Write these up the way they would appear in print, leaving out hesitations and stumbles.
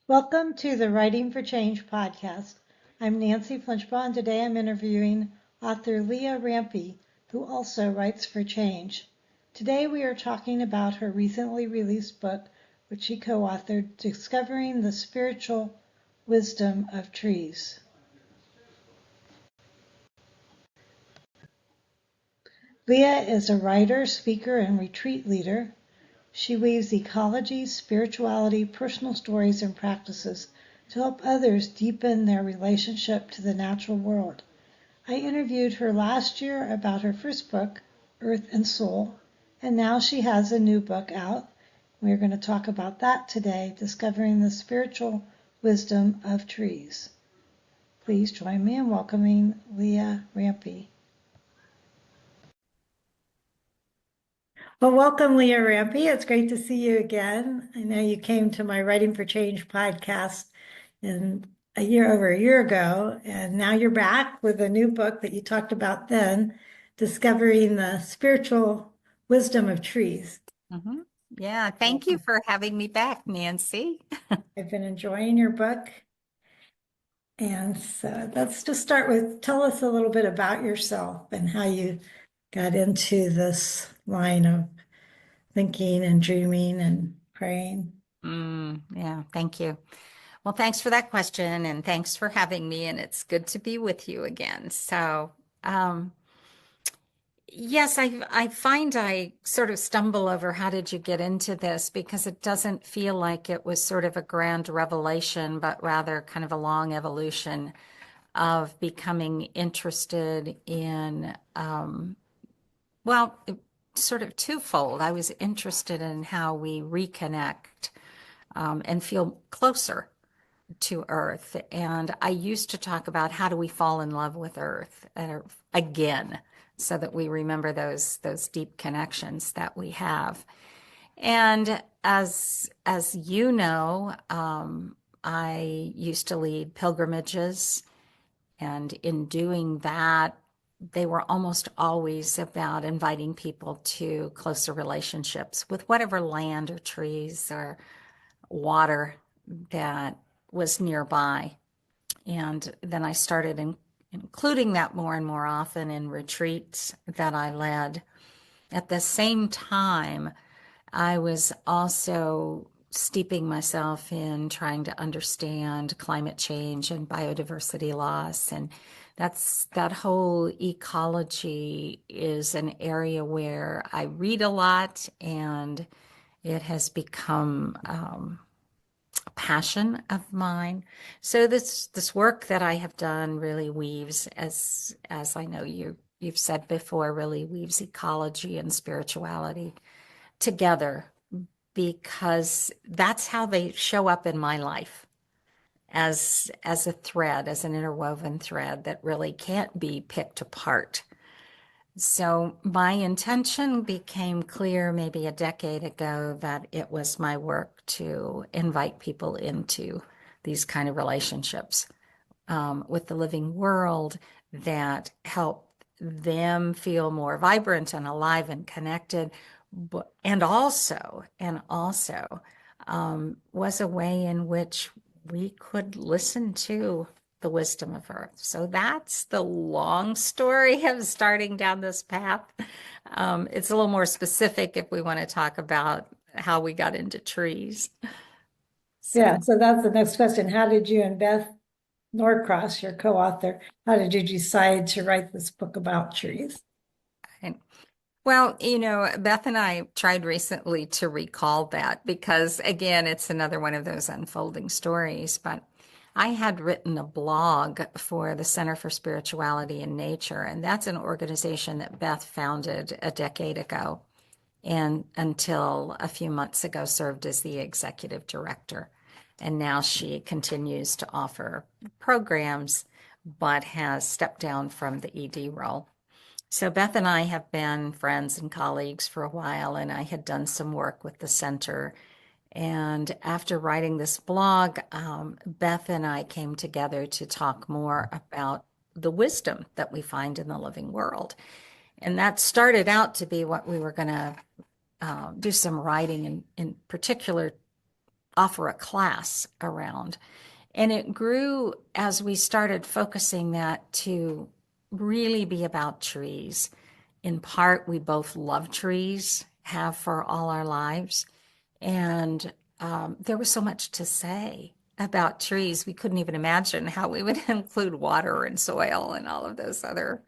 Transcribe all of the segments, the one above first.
Welcome to the Writing for Change podcast. I'm Nancy Flinchbaugh, and today I'm interviewing author Leah Rampy, who also writes for change. Today we are talking about her recently released book, which she co-authored, Discovering the Spiritual Wisdom of Trees. Leah is a writer, speaker, and retreat leader. She weaves ecology, spirituality, personal stories, and practices to help others deepen their relationship to the natural world. I interviewed her last year about her first book, Earth and Soul, and now she has a new book out. We're going to talk about that today, Discovering the Spiritual Wisdom of Trees. Please join me in welcoming Leah Rampy. Well, welcome, Leah Rampy. It's great to see you again. I know you came to my Writing for Change podcast over a year ago, and now you're back with a new book that you talked about then, Discovering the Spiritual Wisdom of Trees. Mm-hmm. Yeah, thank you for having me back, Nancy. I've been enjoying your book. And so let's just start with, tell us a little bit about yourself and how you got into this line of thinking and dreaming and praying. Yeah, thank you. Well, thanks for that question and thanks for having me. And it's good to be with you again. Yes, I find I sort of stumble over how did you get into this because it doesn't feel like it was sort of a grand revelation, but rather kind of a long evolution of becoming interested in, well, sort of twofold. I was interested in how we reconnect and feel closer to Earth. And I used to talk about how do we fall in love with Earth again, so that we remember those deep connections that we have. And as you know, I used to lead pilgrimages, and in doing that, they were almost always about inviting people to closer relationships with whatever land or trees or water that was nearby. And then I started including that more and more often in retreats that I led. At the same time, I was also steeping myself in trying to understand climate change and biodiversity loss. And that whole ecology is an area where I read a lot, and it has become a passion of mine. So this work that I have done really weaves, as I know you've said before, really weaves ecology and spirituality together, because that's how they show up in my life as a thread, as an interwoven thread that really can't be picked apart. So my intention became clear maybe a decade ago that it was my work to invite people into these kind of relationships with the living world that help them feel more vibrant and alive and connected, and also was a way in which we could listen to the wisdom of Earth. So that's the long story of starting down this path. It's a little more specific if we want to talk about how we got into trees. Yeah, so that's the next question. How did you and Beth Norcross, your co-author, how did you decide to write this book about trees? Well, Beth and I tried recently to recall that because, again, it's another one of those unfolding stories. But I had written a blog for the Center for Spirituality and Nature, and that's an organization that Beth founded a decade ago and until a few months ago served as the executive director. And now she continues to offer programs, but has stepped down from the ED role. So Beth and I have been friends and colleagues for a while, and I had done some work with the center. And after writing this blog, Beth and I came together to talk more about the wisdom that we find in the living world. And that started out to be what we were going to do some writing in particular offer a class around. And it grew as we started focusing that to really be about trees. In part, we both love trees, have for all our lives. And there was so much to say about trees. We couldn't even imagine how we would include water and soil and all of those other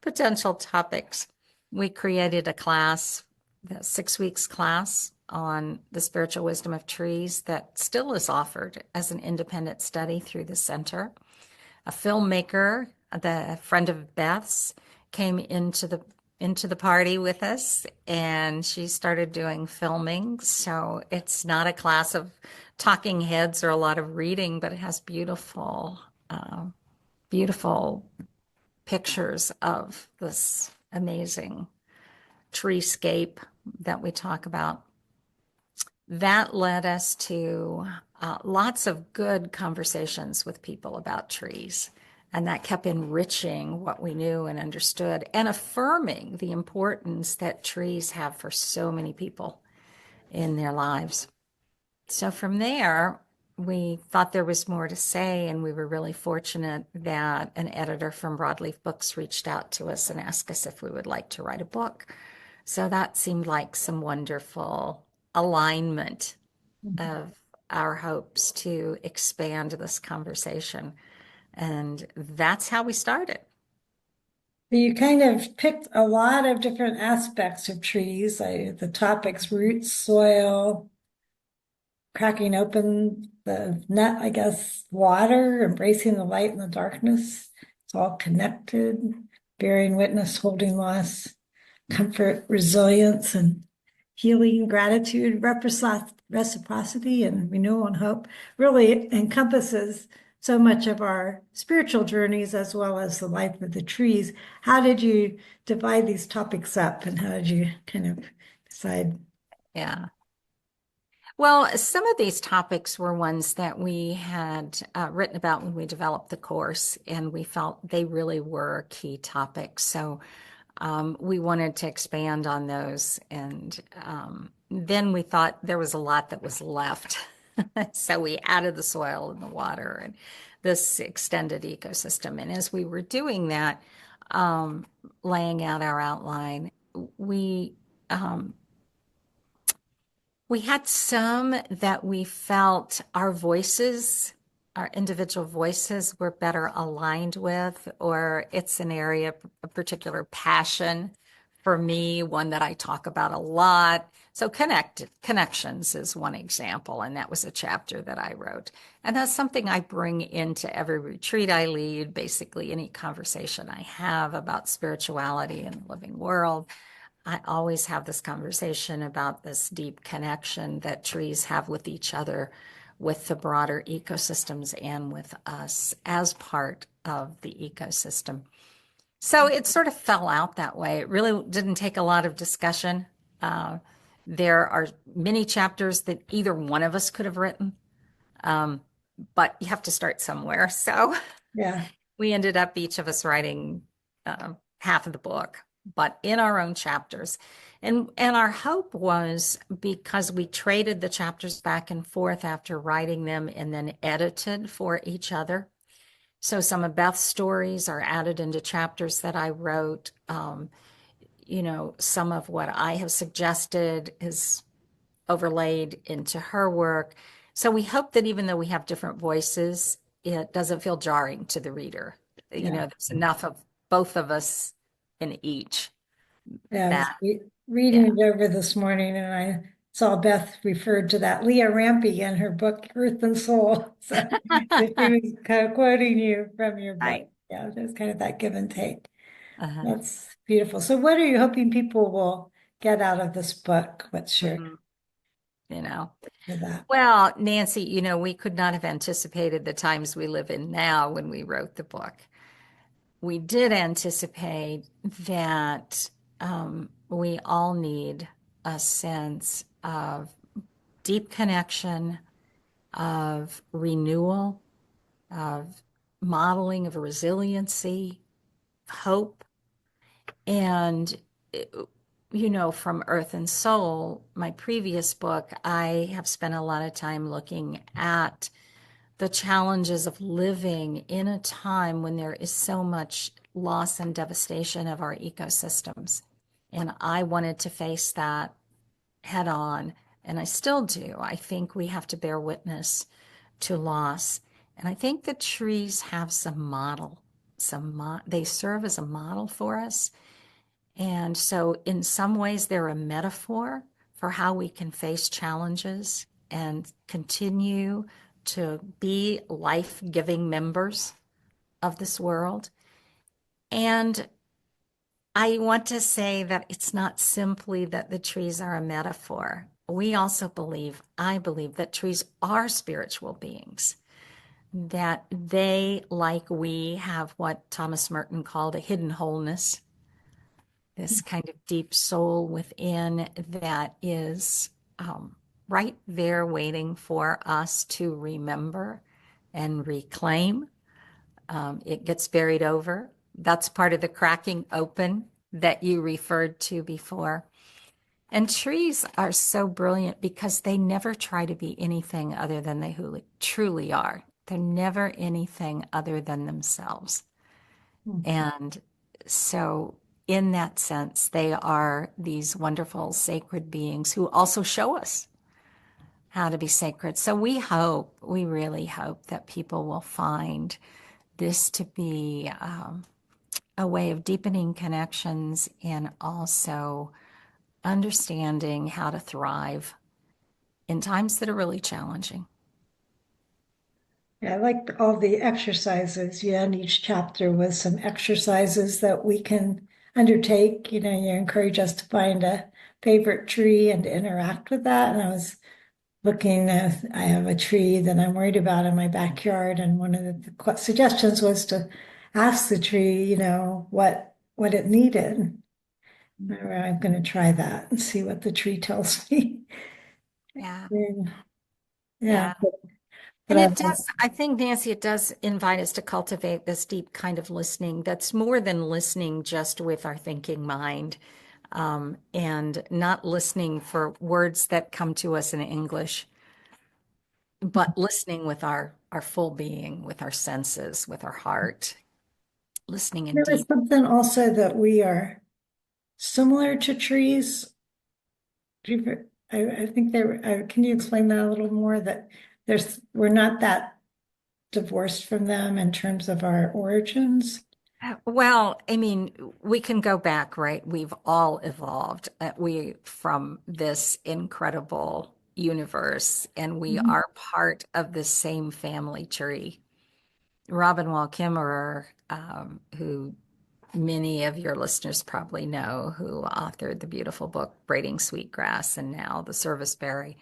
potential topics. We created a class, the 6 weeks class on the spiritual wisdom of trees that still is offered as an independent study through the center. A filmmaker, the friend of Beth's, came into the party with us, and she started doing filming. So it's not a class of talking heads or a lot of reading, but it has beautiful pictures of this amazing treescape that we talk about. That led us to lots of good conversations with people about trees. And that kept enriching what we knew and understood and affirming the importance that trees have for so many people in their lives. So from there, we thought there was more to say, and we were really fortunate that an editor from Broadleaf Books reached out to us and asked us if we would like to write a book. So that seemed like some wonderful alignment of our hopes to expand this conversation. And that's how we started. So you kind of picked a lot of different aspects of trees, like the topics, roots, soil, cracking open the nut, I guess, water, embracing the light and the darkness. It's all connected, bearing witness, holding loss, comfort, resilience, and healing, gratitude, reciprocity, and renewal and hope. Really encompasses so much of our spiritual journeys as well as the life of the trees. How did you divide these topics up, and how did you kind of decide? Yeah. Well, some of these topics were ones that we had written about when we developed the course, and we felt they really were key topics. So we wanted to expand on those. And then we thought there was a lot that was left. So we added the soil and the water and this extended ecosystem. And as we were doing that, laying out our outline, we um, we had some that we felt our voices, our individual voices were better aligned with, or it's an area of particular passion for me, one that I talk about a lot. So connections is one example, and that was a chapter that I wrote. And that's something I bring into every retreat I lead, basically any conversation I have about spirituality and the living world. I always have this conversation about this deep connection that trees have with each other, with the broader ecosystems, and with us as part of the ecosystem. So it sort of fell out that way. It really didn't take a lot of discussion. Uh, there are many chapters that either one of us could have written, um, but you have to start somewhere. So Yeah, we ended up each of us writing half of the book, but in our own chapters. And our hope was, because we traded the chapters back and forth after writing them and then edited for each other. So some of Beth's stories are added into chapters that I wrote. Some of what I have suggested is overlaid into her work. So we hope that even though we have different voices, it doesn't feel jarring to the reader. yeah. There's enough of both of us in each Yeah, I was that, reading yeah. it over this morning and I saw Beth referred to that Leah Rampy in her book, Earth and Soul. So she was kind of quoting you from your book. Right. Yeah, there's kind of that give and take. Uh-huh. That's beautiful. So what are you hoping people will get out of this book? What's your Mhm. You know, for that? well, Nancy, we could not have anticipated the times we live in now when we wrote the book. We did anticipate that we all need a sense of deep connection, of renewal, of modeling of resiliency, hope, and from Earth and Soul, my previous book, I have spent a lot of time looking at the challenges of living in a time when there is so much loss and devastation of our ecosystems. And I wanted to face that head on, and I still do. I think we have to bear witness to loss. And I think the trees have some model, they serve as a model for us. And so, in some ways, they're a metaphor for how we can face challenges and continue to be life giving members of this world. And I want to say that it's not simply that the trees are a metaphor. We also I believe that trees are spiritual beings, that they, like we, have what Thomas Merton called a hidden wholeness, this kind of deep soul within that is right there waiting for us to remember and reclaim. It gets buried over. That's part of the cracking open that you referred to before. And trees are so brilliant because they never try to be anything other than they who truly are. They're never anything other than themselves. And so, in that sense, they are these wonderful sacred beings who also show us how to be sacred. So, we really hope that people will find this to be a way of deepening connections and also understanding how to thrive in times that are really challenging. Yeah, I like all the exercises. You end each chapter with some exercises that we can undertake. You encourage us to find a favorite tree and to interact with that. And I was looking at, I have a tree that I'm worried about in my backyard, and one of the suggestions was to ask the tree, what it needed. I'm going to try that and see what the tree tells me. Yeah. And, yeah, Yeah. but And I it does, I think, Nancy, it does invite us to cultivate this deep kind of listening that's more than listening just with our thinking mind, and not listening for words that come to us in English, but listening with our full being, with our senses, with our heart, listening in there was deep. something also that we are similar to trees. I think can you explain that a little more? That we're not that divorced from them in terms of our origins. Well, I mean, we can go back, right? We've all evolved. We from this incredible universe, and we Mhm. are part of the same family tree. Robin Wall Kimmerer, who many of your listeners probably know, who authored the beautiful book Braiding Sweetgrass and now The Serviceberry,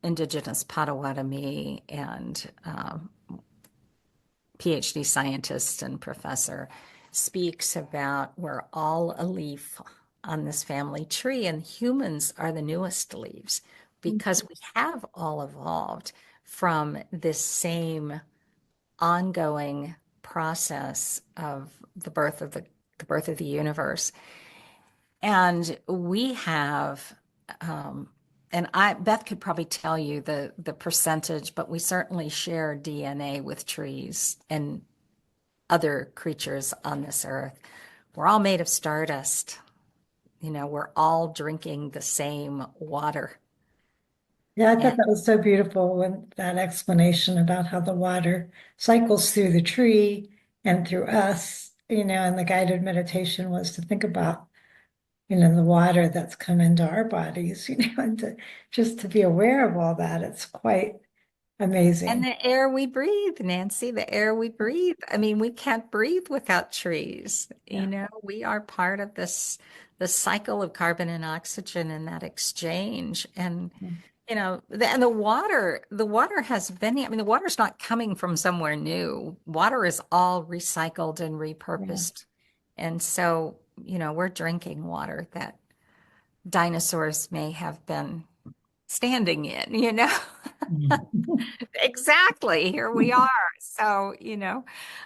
Indigenous Potawatomi, and PhD scientist and professor, speaks about we're all a leaf on this family tree, and humans are the newest leaves because we have all evolved from this same ongoing process of the birth of the universe. And we have and Beth could probably tell you the percentage, but we certainly share DNA with trees and other creatures on this earth. We're all made of stardust. We're all drinking the same water. Yeah, I And, thought that was so beautiful when that explanation about how the water cycles through the tree and through us, and the guided meditation was to think about, the water that's come into our bodies, and just to be aware of all that. It's quite and amazing. the air we breathe, Nancy, the air we breathe. I mean, we can't breathe without trees. Yeah. We are part of the cycle of carbon and oxygen and that exchange. And and the water has been, I mean, the water's not coming from somewhere new. Water is all recycled and Yeah. repurposed. And so, we're drinking water that dinosaurs may have been standing in. Exactly. Here we are. So,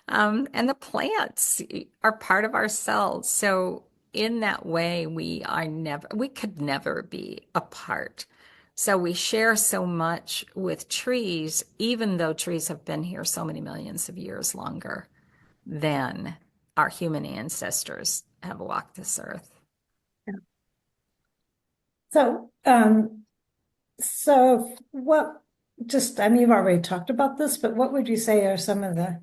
and the plants are part of our cells. So, in that way, we could never be apart. So we share so much with trees, even though trees have been here so many millions of years longer than our human ancestors have walked this earth. So, so what, just, I mean, you've already talked about this, but what would you say are some of the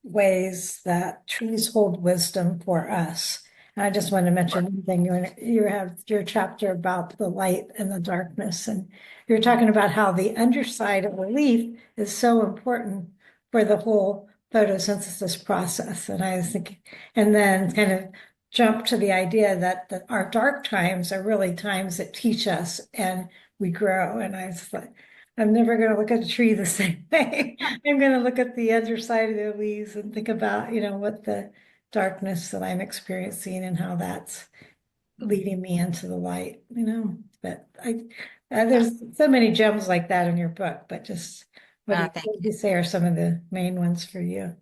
ways that trees hold wisdom for us? And I just want to mention one thing. You have your chapter about the light and the darkness, and you're talking about how the underside of a leaf is so important for the whole photosynthesis process. And I was thinking, and then kind of jump to the idea that our dark times are really times that teach us and we grow. And I was like, I'm never going to look at a tree the same way. I'm going to look at the underside of the leaves and think about, what the darkness that I'm experiencing and how that's leading me into the light. But there's so many gems like that in your book, but just Thank what do you. you say are some of the main ones for you?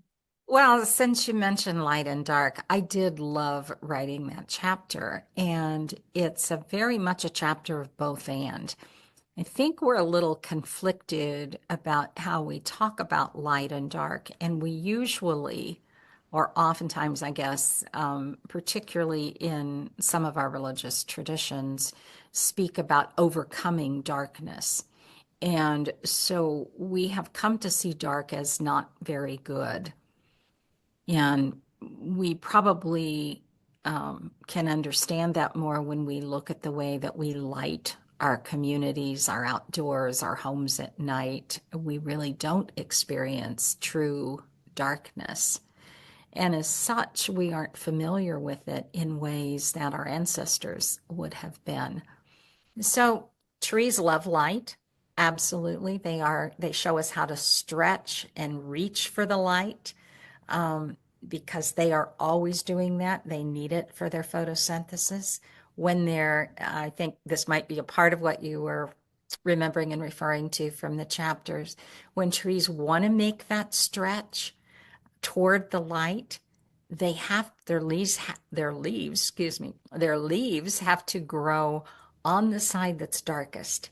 Well, since you mentioned light and dark, I did love writing that chapter, and it's a very much a chapter of both and. I think we're a little conflicted about how we talk about light and dark, and we usually, or oftentimes, I guess, particularly in some of our religious traditions, speak about overcoming darkness. And so we have come to see dark as not very good. And we probably can understand that more when we look at the way that we light our communities, our outdoors, our homes at night. We really don't experience true darkness. And as such, we aren't familiar with it in ways that our ancestors would have been. So trees love light. Absolutely. They show us how to stretch and reach for the light because they are always doing that. They need it for their photosynthesis. I think this might be a part of what you were remembering and referring to from the chapters. When trees want to make that stretch toward the light, they have their leaves have to grow on the side that's darkest,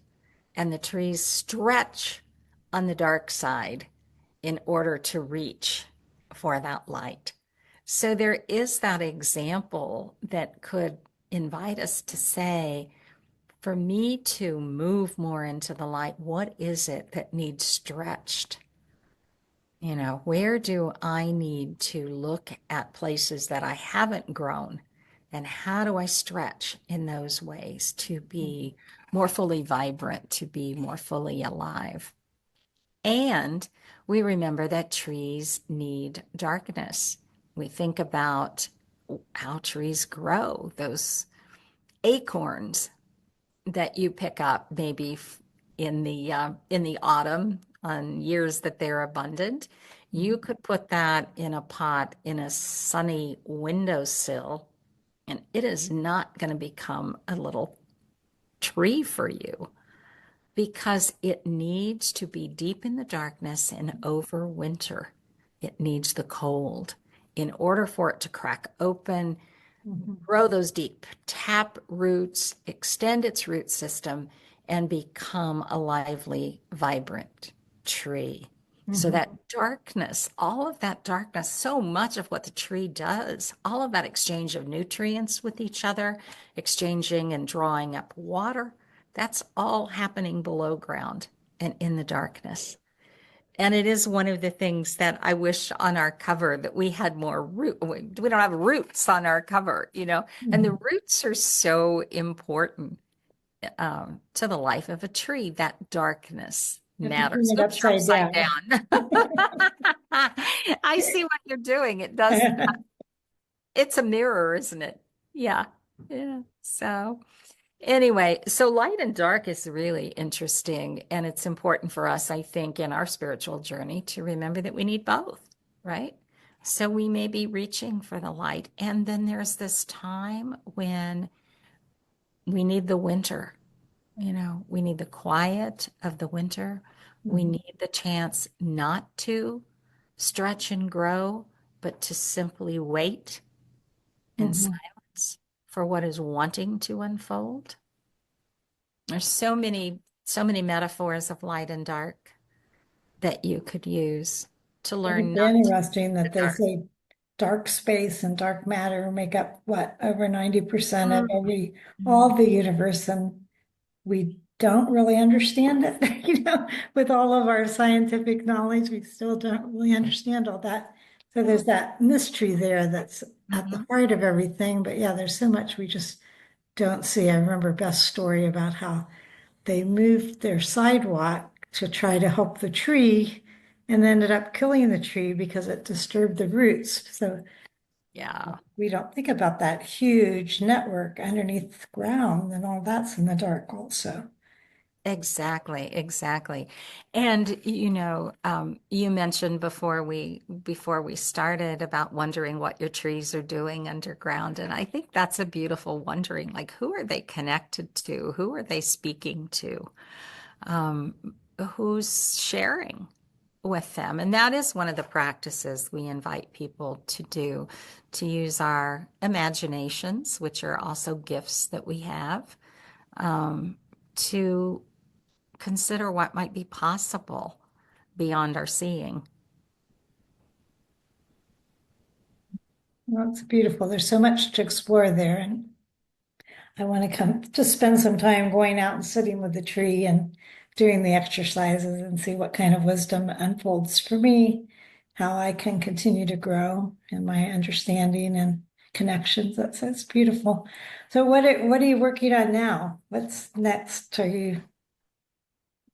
and the trees stretch on the dark side in order to reach for that light. So there is that example that could invite us to say, for me to move more into the light, what is it that needs stretched? Where do I need to look at places that I haven't grown? And how do I stretch in those ways to be more fully vibrant, to be more fully alive? And we remember that trees need darkness. We think about how trees grow, those acorns that you pick up maybe in the autumn on years that they're abundant. You could put that in a pot in a sunny windowsill, and it is not going to become a little tree for you because it needs to be deep in the darkness and over winter. It needs the cold in order for it to crack open, grow those deep tap roots, extend its root system, and become a lively, vibrant tree. So Mhm. that darkness, all of that darkness, so much of what the tree does, all of that exchange of nutrients with each other, exchanging and drawing up water, that's all happening below ground and in the darkness. And it is one of the things that I wish on our cover that we had more root. We don't have roots on our cover. And the Mhm. roots are so important to the life of a tree. That darkness You have to turn matters. it Oops, you're upside upside down. down. I see what you're doing. It does. It's a mirror, isn't it? Yeah. Yeah. So. Anyway, so light and dark is really interesting, and it's important for us, I think, in our spiritual journey to remember that we need both, right? So we may be reaching for the light, and then there's this time when we need the winter. We need the quiet of the winter. We Mhm. need the chance not to stretch and grow, but to simply wait in Mhm. silence for what is wanting to unfold. There's so many metaphors of light and dark that you could use to I learn think not it's to interesting the that they dark. say dark space and dark matter make up what, over 90% of all the universe, and we don't really understand it. With all of our scientific knowledge, we still don't really understand all that. So there's that mystery there that's at the Mhm. heart of everything. But yeah, there's so much we just don't see. I remember Beth's story about how they moved their sidewalk to try to help the tree and ended up killing the tree because it disturbed the roots. So Yeah. we don't think about that huge network underneath the ground, and all that's in the dark also. Exactly, exactly. And you mentioned before we started about wondering what your trees are doing underground. And I think that's a beautiful wondering, like who are they connected to? Who are they speaking to? Um, who's sharing with them? And that is one of the practices we invite people to do, to use our imaginations, which are also gifts that we have, to consider what might be possible beyond our seeing. Well, it's beautiful. There's so much to explore there. And I want to come just spend some time going out and sitting with the tree and doing the exercises and see what kind of wisdom unfolds for me, how I can continue to grow in my understanding and connections. That's beautiful. So what are you working on now? What's next? Are you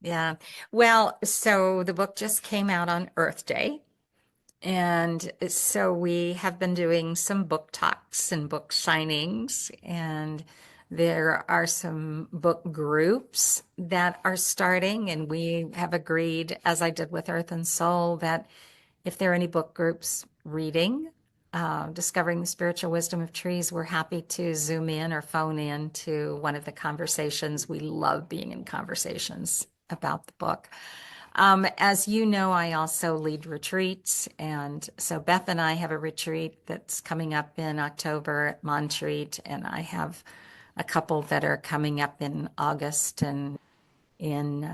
Yeah. Well, so the book just came out on Earth Day. And so we have been doing some book talks and book signings, and there are some book groups that are starting. And we have agreed, as I did with Earth and Soul, that if there are any book groups reading, discovering the spiritual wisdom of trees, we're happy to Zoom in or phone in to one of the conversations. We love being in conversations about the book. As you know, I also lead retreats. And so Beth and I have a retreat that's coming up in October at Montreat. And I have a couple that are coming up in August and in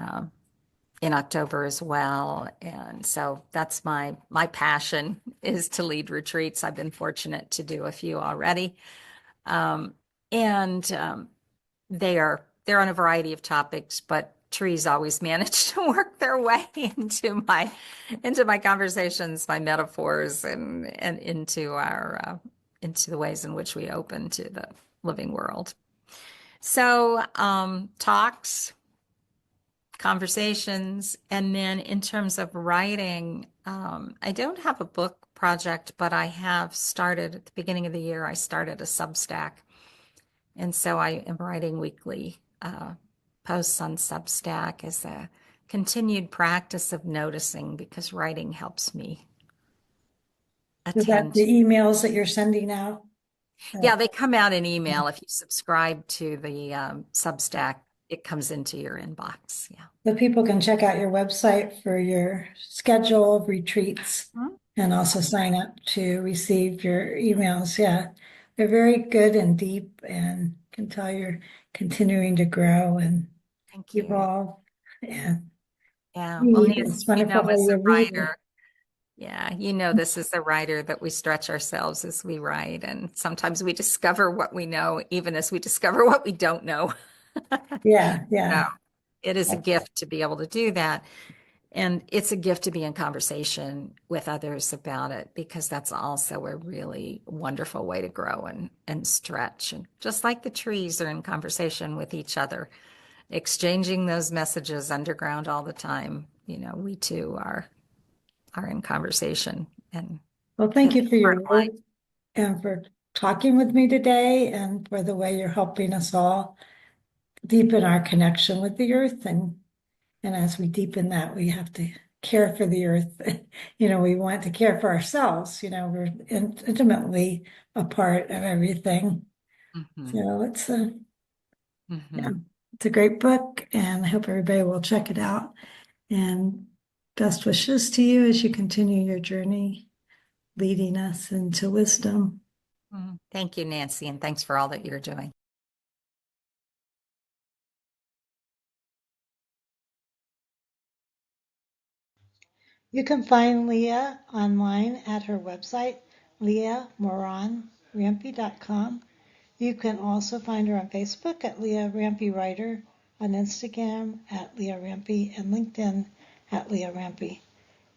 October as well. And so that's my passion, is to lead retreats. I've been fortunate to do a few already. Um, and they're on a variety of topics, but trees always manage to work their way into my conversations, my metaphors, and into the ways in which we open to the living world. So talks, conversations, and then in terms of writing, I don't have a book project, but I have started at the beginning of the year. I started a Substack. And so I am writing weekly posts on Substack as a continued practice of noticing, because writing helps me is that attend. the emails that you're sending out? Yeah, they come out in email. If you subscribe to the Substack, it comes into your inbox. Yeah. The people can check out your website for your schedule of retreats Mhm. and also sign up to receive your emails. Yeah, they're very good and deep and can tell you're continuing to grow and Thank you. evolve. Yeah, Yeah. Well, read. Nancy, It's wonderful how as a you read. writer, yeah, this is a writer that we stretch ourselves as we write. And sometimes we discover what we know, even as we discover what we don't know. Yeah, So yeah. it is a gift to be able to do that. And it's a gift to be in conversation with others about it, because that's also a really wonderful way to grow and stretch. And just like the trees are in conversation with each other, exchanging those messages underground all the time, we too are in conversation. And Well, thank it's you for part your of life. work and for talking with me today and for the way you're helping us all deepen our connection with the earth. And as we deepen that, we have to care for the earth. We want to care for ourselves. We're intimately a part of everything. Hmm. So yeah, Hmm. it's a great book, and I hope everybody will check it out. And best wishes to you as you continue your journey, leading us into wisdom. Thank you, Nancy, and thanks for all that you're doing. You can find Leah online at her website, leahmoranrampy.com. You can also find her on Facebook at Leah Rampy Writer, on Instagram at Leah Rampy, and LinkedIn at Leah Rampy.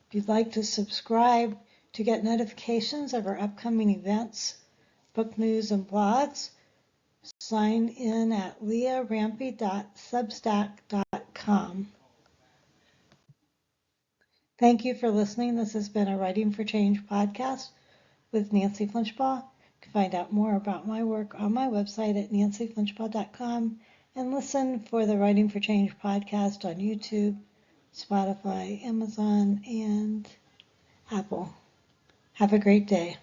If you'd like to subscribe to get notifications of our upcoming events, book news, and blogs, sign in at leahrampy.substack.com. Thank you for listening. This has been a Writing for Change podcast with Nancy Flinchbaugh. You can find out more about my work on my website at nancyflinchbaugh.com and listen for the Writing for Change podcast on YouTube, Spotify, Amazon, and Apple. Have a great day.